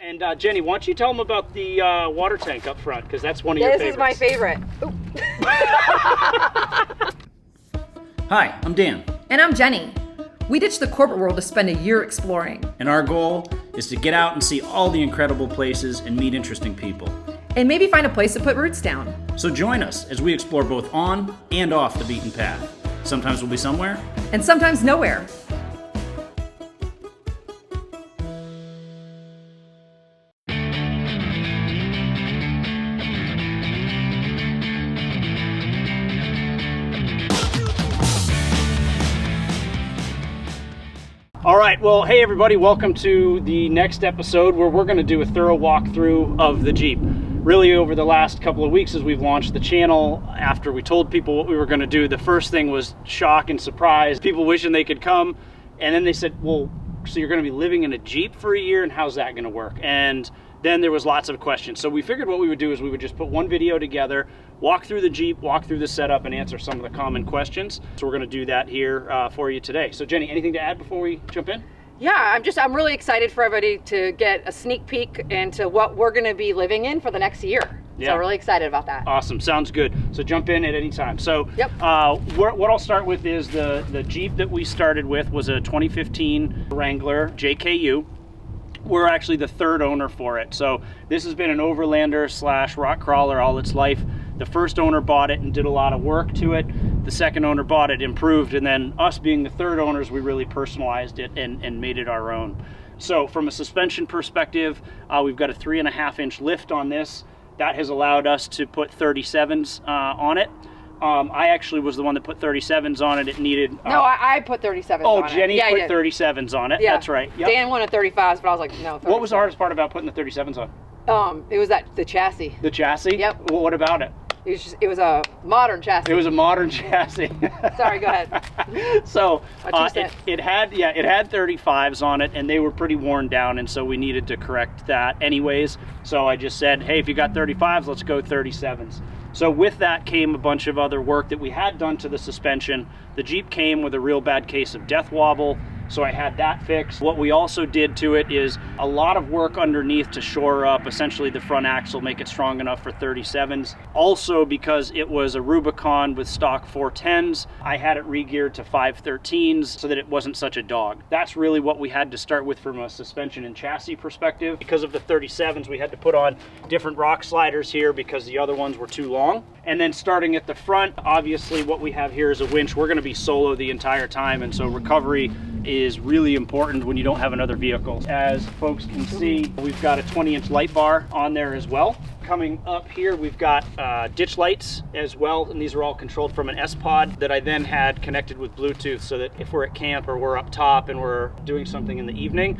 And Jenny, why don't you tell them about the water tank up front, because that's one of your favorites. This is my favorite. Hi, I'm Dan. And I'm Jenny. We ditched the corporate world to spend a year exploring. And our goal is to get out and see all the incredible places and meet interesting people. And maybe find a place to put roots down. So join us as we explore both on and off the beaten path. Sometimes we'll be somewhere. And sometimes nowhere. All right, well, hey everybody, welcome to the next episode where we're going to do a thorough walkthrough of the Jeep. Really, over the last couple of weeks as we've launched the channel, after we told people what we were going to do, the first thing was shock and surprise, people wishing they could come, and then they said, well, so you're going to be living in a Jeep for a year, and how's that going to work? And then there was lots of questions. So we figured what we would do is we would just put one video together, walk through the Jeep, walk through the setup, and answer some of the common questions. So we're going to do that here for you today. So Jenny, anything to add before we jump in? Yeah, I'm really excited for everybody to get a sneak peek into what we're going to be living in for the next year. Yeah. So I'm really excited about that. Awesome, sounds good. So jump in at any time. So yep. What I'll start with is the Jeep that we started with was a 2015 Wrangler JKU. We're actually the third owner for it. So this has been an Overlander / rock crawler all its life. The first owner bought it and did a lot of work to it. The second owner bought it, improved, and then us being the third owners, we really personalized it and made it our own. So from a suspension perspective, we've got a 3.5-inch lift on this. That has allowed us to put 37s on it. I actually was the one that put 37s on it. It needed... No, I put 37s on it. Oh, Jenny put 37s on it. Yeah. That's right. Yep. Dan wanted 35s, but I was like, no, 37s. What was the hardest part about putting the 37s on? It was the chassis. The chassis? Yep. Well, what about it? It was a modern chassis. It was a modern chassis. Sorry, go ahead. So it had 35s on it, and they were pretty worn down, and so we needed to correct that anyways. So I just said, hey, if you got 35s, let's go 37s. So with that came a bunch of other work that we had done to the suspension. The Jeep came with a real bad case of death wobble, so I had that fixed. What we also did to it is a lot of work underneath to shore up essentially the front axle, make it strong enough for 37s. Also, because it was a Rubicon with stock 410s, I had it re-geared to 513s so that it wasn't such a dog. That's really what we had to start with from a suspension and chassis perspective. Because of the 37s, we had to put on different rock sliders here because the other ones were too long. And then starting at the front, obviously what we have here is a winch. We're going to be solo the entire time, and so recovery is really important when you don't have another vehicle. As folks can see, we've got a 20-inch light bar on there as well. Coming up here, we've got ditch lights as well, and these are all controlled from an Spod that I then had connected with Bluetooth so that if we're at camp or we're up top and we're doing something in the evening,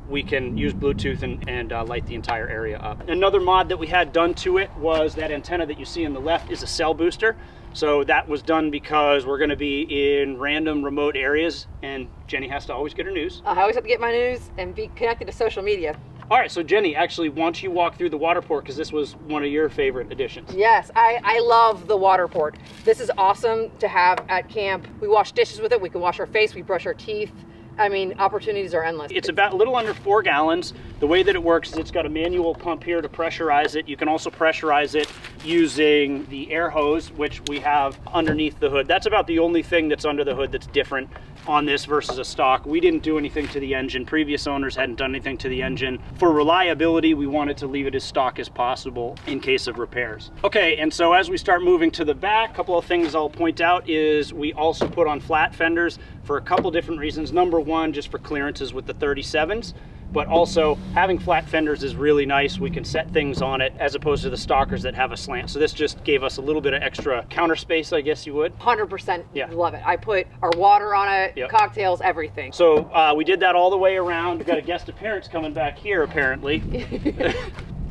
we can use Bluetooth and light the entire area up. Another mod that we had done to it was that antenna that you see on the left is a cell booster. So that was done because we're going to be in random remote areas, and Jenny has to always get her news. I always have to get my news and be connected to social media. All right, so Jenny, actually, why don't you walk through the Waterport, because this was one of your favorite additions. Yes, I love the Waterport. This is awesome to have at camp. We wash dishes with it, we can wash our face, we brush our teeth. I mean, opportunities are endless. It's about a little under 4 gallons. The way that it works is it's got a manual pump here to pressurize it. You can also pressurize it using the air hose, which we have underneath the hood. That's about the only thing that's under the hood that's different on this versus a stock. We didn't do anything to the engine. Previous owners hadn't done anything to the engine. For reliability, we wanted to leave it as stock as possible in case of repairs. Okay, and so as we start moving to the back, a couple of things I'll point out is we also put on flat fenders for a couple different reasons. Number one, just for clearances with the 37s, but also having flat fenders is really nice. We can set things on it as opposed to the stockers that have a slant. So this just gave us a little bit of extra counter space, I guess you would. 100%. Yeah. Love it. I put our water on it, yep. Cocktails, everything. So we did that all the way around. We've got a guest appearance coming back here, apparently.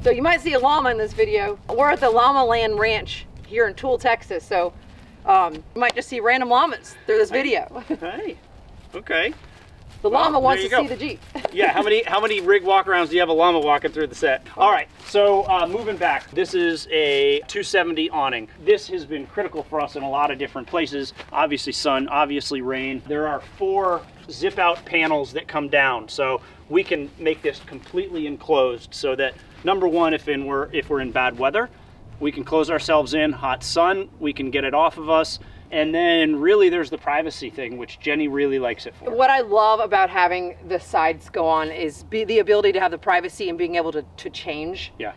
So you might see a llama in this video. We're at the Llama Land Ranch here in Toole, Texas. So you might just see random llamas through this video. Hey, okay. The llama wants to see the Jeep. Yeah, how many rig walkarounds do you have a llama walking through the set? All right, so moving back, this is a 270 awning. This has been critical for us in a lot of different places. Obviously sun, obviously rain. There are 4 zip out panels that come down. So we can make this completely enclosed so that, number one, if we're in bad weather, we can close ourselves in. Hot sun, we can get it off of us. And then really there's the privacy thing, which Jenny really likes it for. What I love about having the sides go on is the ability to have the privacy and being able to change. Yeah.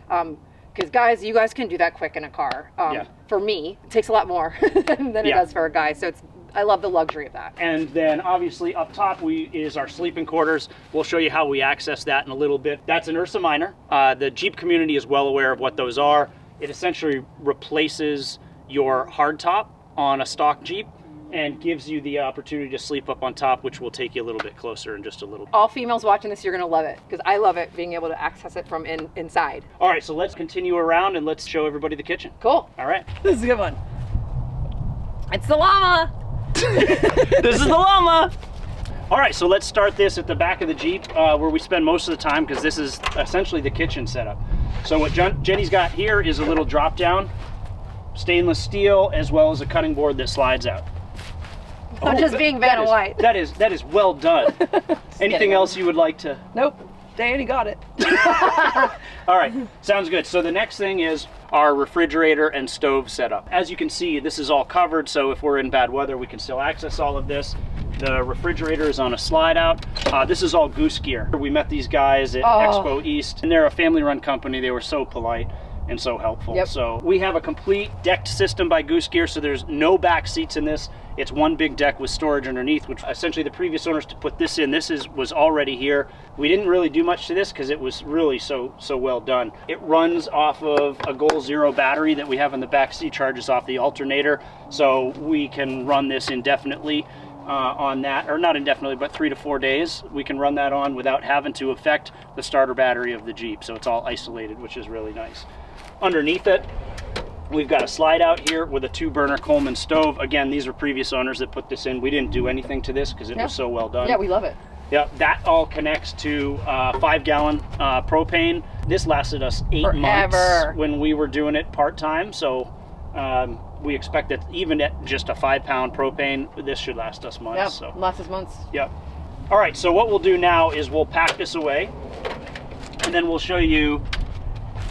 Because you guys can do that quick in a car. Yeah. For me, it takes a lot more than it does for a guy. So I love the luxury of that. And then obviously up top is our sleeping quarters. We'll show you how we access that in a little bit. That's an Ursa Minor. The Jeep community is well aware of what those are. It essentially replaces your hardtop on a stock Jeep and gives you the opportunity to sleep up on top, which will take you a little bit closer in just a little bit. All females watching this, you're gonna love it, because I love it being able to access it from inside. All right, so let's continue around and let's show everybody the kitchen. Cool. All right. This is a good one. It's the llama. This is the llama. All right, so let's start this at the back of the Jeep where we spend most of the time, because this is essentially the kitchen setup. So what Jenny's got here is a little drop down, stainless steel, as well as a cutting board that slides out. I'm just being Vanna White. That is well done. Anything else you would like to? Nope. Danny got it. All right, sounds good. So the next thing is our refrigerator and stove setup. As you can see, this is all covered, so if we're in bad weather, we can still access all of this. The refrigerator is on a slide out. This is all Goose Gear. We met these guys at Expo East, and they're a family-run company. They were so polite and so helpful. Yep. So we have a complete decked system by Goose Gear, so there's no back seats in this. It's one big deck with storage underneath, which essentially the previous owners to put this in, was already here. We didn't really do much to this because it was really so well done. It runs off of a Goal Zero battery that we have in the back seat, charges off the alternator, so we can run this indefinitely on that, or not indefinitely, but 3 to 4 days. We can run that on without having to affect the starter battery of the Jeep, so it's all isolated, which is really nice. Underneath it, we've got a slide out here with a 2-burner Coleman stove. Again, these are previous owners that put this in. We didn't do anything to this because it was so well done. Yeah, we love it. Yeah, that all connects to 5-gallon propane. This lasted us 8 months when we were doing it part-time, so we expect that even at just a 5-pound propane, this should last us months. Yeah, so. lasts us months. Yep. All right, so what we'll do now is we'll pack this away, and then we'll show you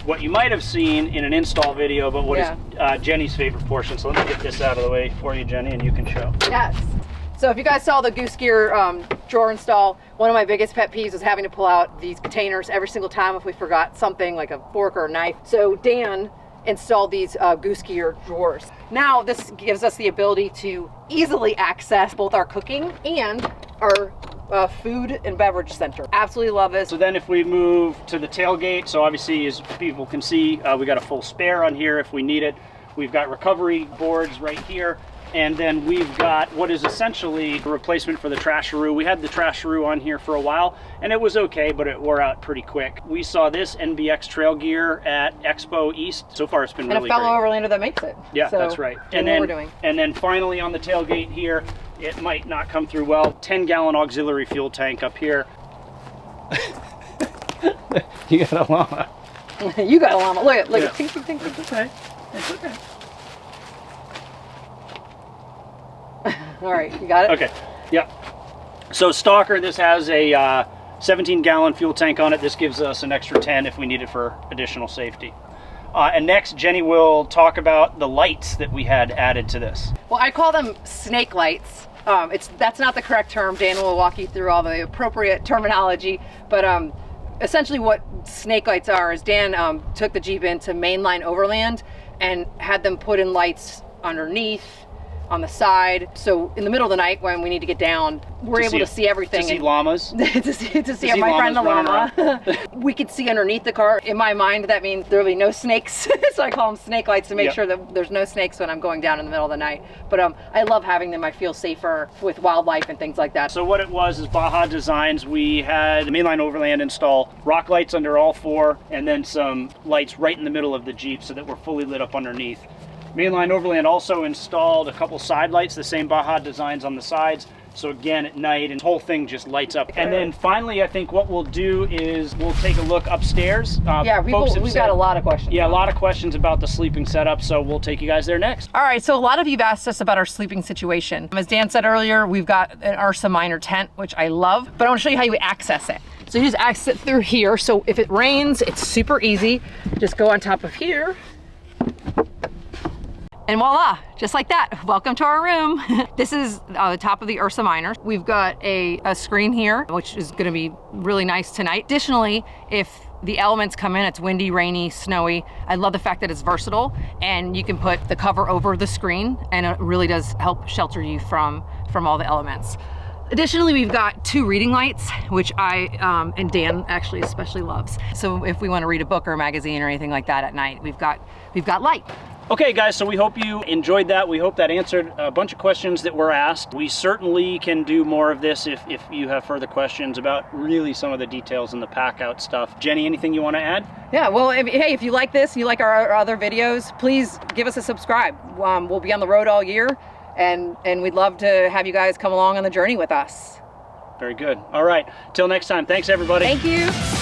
what you might have seen in an install video, but what is Jenny's favorite portion. So let me get this out of the way for you, Jenny, and you can show. Yes. So if you guys saw the Goose Gear drawer install, one of my biggest pet peeves was having to pull out these containers every single time if we forgot something like a fork or a knife. So Dan installed these Goose Gear drawers. Now this gives us the ability to easily access both our cooking and our food and beverage center. Absolutely love this. So then if we move to the tailgate, so obviously as people can see, we got a full spare on here if we need it. We've got recovery boards right here. And then we've got what is essentially a replacement for the Trasharoo. We had the Trasharoo on here for a while, and it was okay, but it wore out pretty quick. We saw this NBX trail gear at Expo East. So far, it's been really great. And a fellow Overlander that makes it. Yeah, so that's right. And then, what we're doing. And then finally on the tailgate here, it might not come through well, 10-gallon auxiliary fuel tank up here. You got a llama. You got a llama. Look at it. Tink, tink, tink. It's okay. It's okay. All right, you got it? Okay, yep. So Stalker, this has a 17-gallon fuel tank on it. This gives us an extra 10 if we need it for additional safety. And next, Jenny will talk about the lights that we had added to this. Well, I call them snake lights. That's not the correct term. Dan will walk you through all the appropriate terminology, but essentially what snake lights are is Dan took the Jeep into mainline Overland and had them put in lights underneath, on the side, so in the middle of the night when we need to get down, we're able to see everything. To see llamas. to see my friend the llama. We could see underneath the car. In my mind, that means there'll be no snakes, so I call them snake lights to make sure that there's no snakes when I'm going down in the middle of the night. But I love having them. I feel safer with wildlife and things like that. So what it was is Baja Designs. We had mainline Overland install rock lights under all 4, and then some lights right in the middle of the Jeep so that we're fully lit up underneath. Mainline Overland also installed a couple side lights, the same Baja Designs on the sides, So again, at night, and the whole thing just lights up. And then finally, I think what we'll do is we'll take a look upstairs. Yeah, we've got a lot of questions. Yeah, a lot of questions about the sleeping setup, so we'll take you guys there next. All right, so a lot of you've asked us about our sleeping situation. As Dan said earlier, we've got an Ursa Minor tent, which I love, but I want to show you how you access it. So you just access it through here. So if it rains, it's super easy. Just go on top of here. And voila, just like that, welcome to our room. This is the top of the Ursa Minor. We've got a screen here, which is gonna be really nice tonight. Additionally, if the elements come in, it's windy, rainy, snowy. I love the fact that it's versatile and you can put the cover over the screen and it really does help shelter you from all the elements. Additionally, we've got 2 reading lights, which I and Dan actually especially loves. So if we want to read a book or a magazine or anything like that at night, we've got light. Okay guys, so we hope you enjoyed that. We hope that answered a bunch of questions that were asked. We certainly can do more of this if you have further questions about really some of the details in the pack out stuff. Jenny, anything you want to add? Yeah, well, hey, if you like this and you like our other videos, please give us a subscribe. We'll be on the road all year and we'd love to have you guys come along on the journey with us. Very good. All right, till next time. Thanks everybody. Thank you.